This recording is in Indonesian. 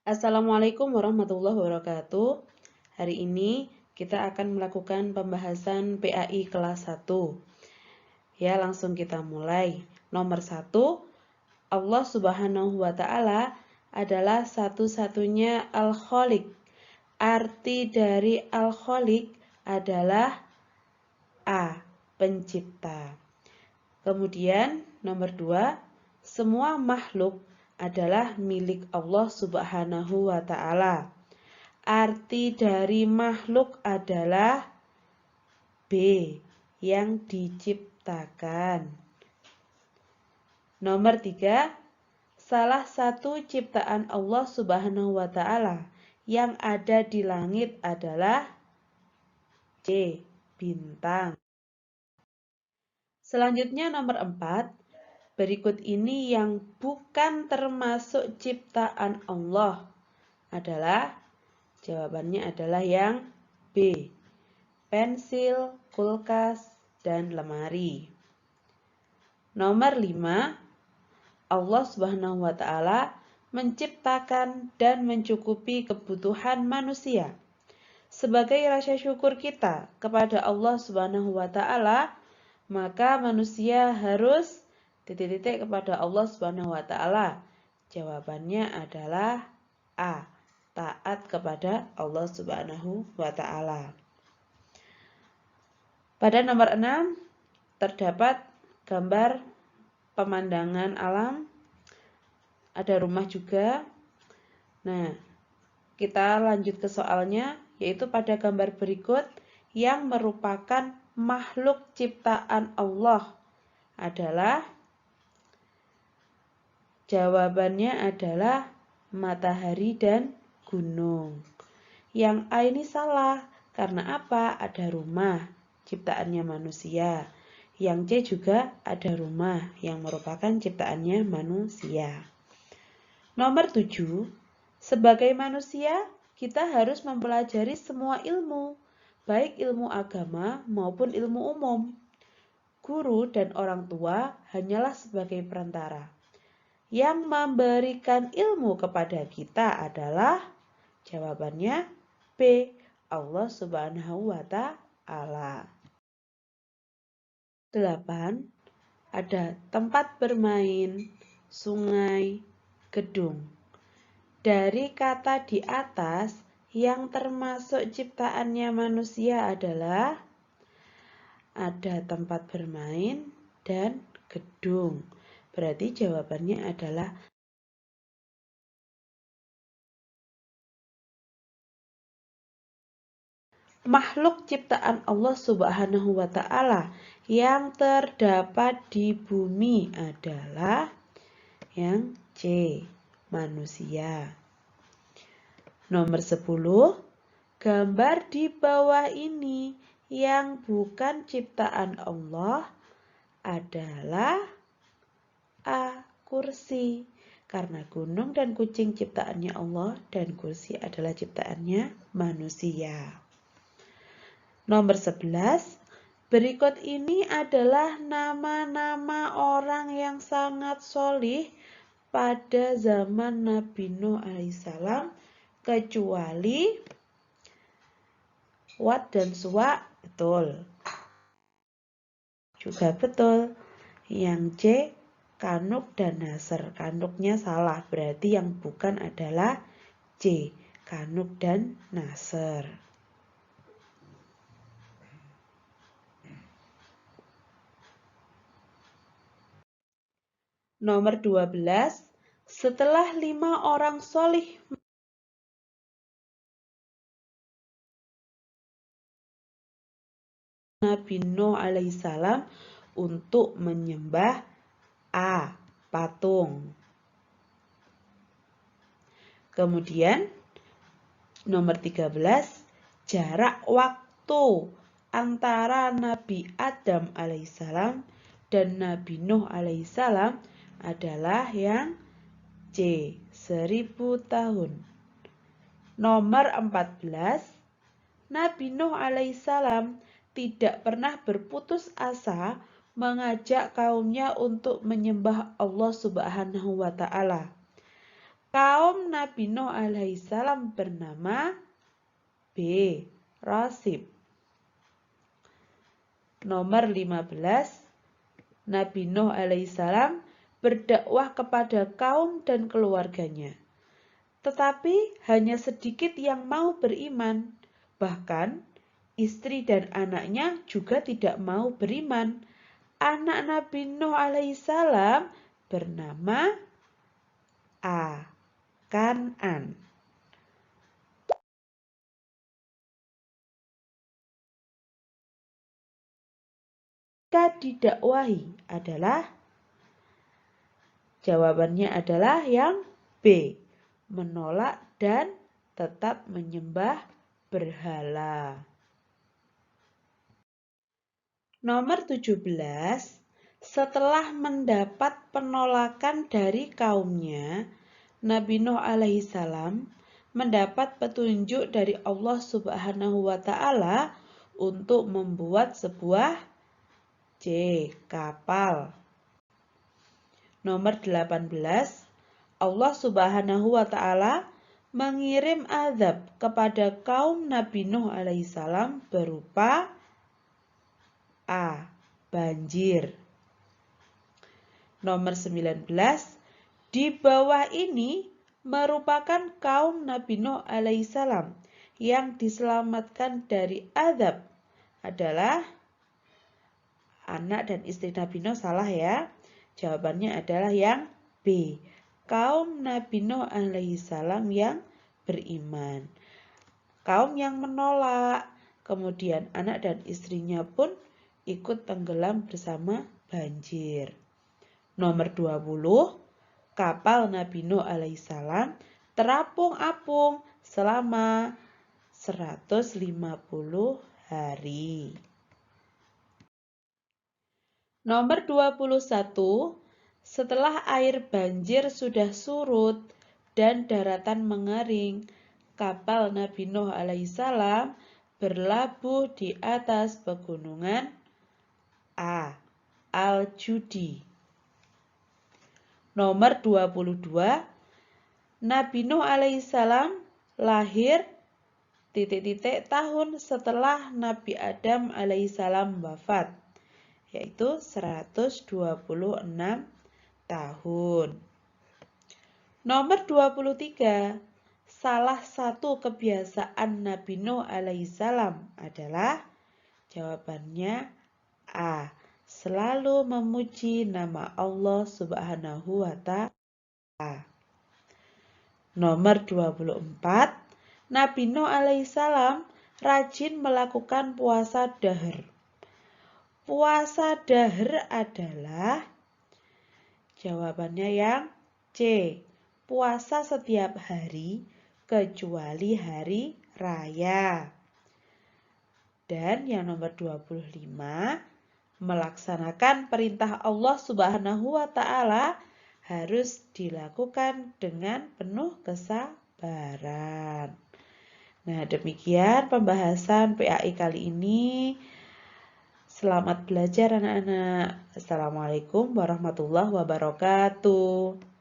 Assalamualaikum warahmatullahi wabarakatuh. Hari ini kita akan melakukan pembahasan PAI kelas 1. Ya, langsung kita mulai. Nomor 1, Allah Subhanahu wa Ta'ala adalah satu-satunya Al-Khaliq. Arti dari Al-Khaliq adalah A. Pencipta. Kemudian nomor 2, semua makhluk adalah milik Allah Subhanahu wa Ta'ala. Arti dari makhluk adalah B. Yang diciptakan. Nomor 3, salah satu ciptaan Allah Subhanahu wa Ta'ala yang ada di langit adalah C. Bintang. Selanjutnya nomor 4, berikut ini yang bukan termasuk ciptaan Allah adalah, jawabannya adalah yang B. Pensil, kulkas, dan lemari. Nomor 5, Allah Subhanahu wa Ta'ala menciptakan dan mencukupi kebutuhan manusia. Sebagai rasa syukur kita kepada Allah Subhanahu wa Ta'ala, maka manusia harus titik-titik kepada Allah Subhanahu wa Ta'ala. Jawabannya adalah A. Taat kepada Allah Subhanahu wa Ta'ala. Pada nomor 6 terdapat gambar pemandangan alam, ada rumah juga. Nah, kita lanjut ke soalnya, yaitu pada gambar berikut yang merupakan makhluk ciptaan Allah adalah, jawabannya adalah matahari dan gunung. Yang A ini salah, karena apa? Ada rumah, ciptaannya manusia. Yang C juga ada rumah, yang merupakan ciptaannya manusia. Nomor 7, sebagai manusia, kita harus mempelajari semua ilmu, baik ilmu agama maupun ilmu umum. Guru dan orang tua hanyalah sebagai perantara. Yang memberikan ilmu kepada kita adalah, jawabannya B. Allah Subhanahu wa Ta'ala. 8. Ada tempat bermain, sungai, gedung. Dari kata di atas, yang termasuk ciptaannya manusia adalah ada tempat bermain dan gedung. Berarti jawabannya adalah makhluk ciptaan Allah Subhanahu wa Ta'ala yang terdapat di bumi adalah yang C. Manusia. Nomor 10, gambar di bawah ini yang bukan ciptaan Allah adalah A. Kursi. Karena gunung dan kucing ciptaannya Allah dan kursi adalah ciptaannya manusia. Nomor 11, berikut ini adalah nama-nama orang yang sangat solih pada zaman Nabi Nuh alaihissalam, kecuali Wat dan Suwa betul. Juga betul. Yang C, Kanuk dan Nasr. Kanuknya salah, berarti yang bukan adalah C, Kanuk dan Nasr. Nomor 12, setelah 5 orang solih Nabi Nuh alaihissalam untuk menyembah A. Patung. Kemudian nomor 13, jarak waktu antara Nabi Adam alaihissalam dan Nabi Nuh alaihissalam adalah yang C. 1000 tahun. Nomor 14, Nabi Nuh alaihissalam tidak pernah berputus asa mengajak kaumnya untuk menyembah Allah Subhanahu wa Ta'ala. Kaum Nabi Nuh alaihissalam bernama B. Rasib. Nomor 15. Nabi Nuh alaihissalam berdakwah kepada kaum dan keluarganya. Tetapi hanya sedikit yang mau beriman. Bahkan istri dan anaknya juga tidak mau beriman. Anak Nabi Nuh alaihissalam bernama A. Kan'an. Jika didakwahi adalah, jawabannya adalah yang B. Menolak dan tetap menyembah berhala. Nomor 17. Setelah mendapat penolakan dari kaumnya, Nabi Nuh alaihissalam mendapat petunjuk dari Allah Subhanahu wa Ta'ala untuk membuat sebuah kapal. Nomor 18. Allah Subhanahu wa Ta'ala mengirim azab kepada kaum Nabi Nuh alaihissalam berupa A. Banjir. Nomor 19. Di bawah ini merupakan kaum Nabi Nuh alaihissalam yang diselamatkan dari azab adalah anak dan istri Nabi Nuh. Salah ya. Jawabannya adalah yang B. Kaum Nabi Nuh alaihissalam yang beriman. Kaum yang menolak, kemudian anak dan istrinya pun ikut tenggelam bersama banjir. Nomor 20. Kapal Nabi Nuh alaihissalam terapung-apung selama 150 hari. Nomor 21. Setelah air banjir sudah surut dan daratan mengering, kapal Nabi Nuh alaihissalam berlabuh di atas pegunungan A. Al-Judi. Nomor 22. Nabi Nuh alaihissalam lahir tahun setelah Nabi Adam alaihissalam wafat, yaitu 126 tahun. Nomor 23. Salah satu kebiasaan Nabi Nuh alaihissalam adalah, jawabannya A. Selalu memuji nama Allah Subhanahu wa Ta'ala. Nomor 24. Nabi Nuh alaihissalam rajin melakukan puasa dahr. Puasa dahr adalah, jawabannya yang C. Puasa setiap hari kecuali hari raya. Dan yang nomor 25, melaksanakan perintah Allah Subhanahu wa Ta'ala harus dilakukan dengan penuh kesabaran. Nah, demikian pembahasan PAI kali ini. Selamat belajar anak-anak. Assalamualaikum warahmatullahi wabarakatuh.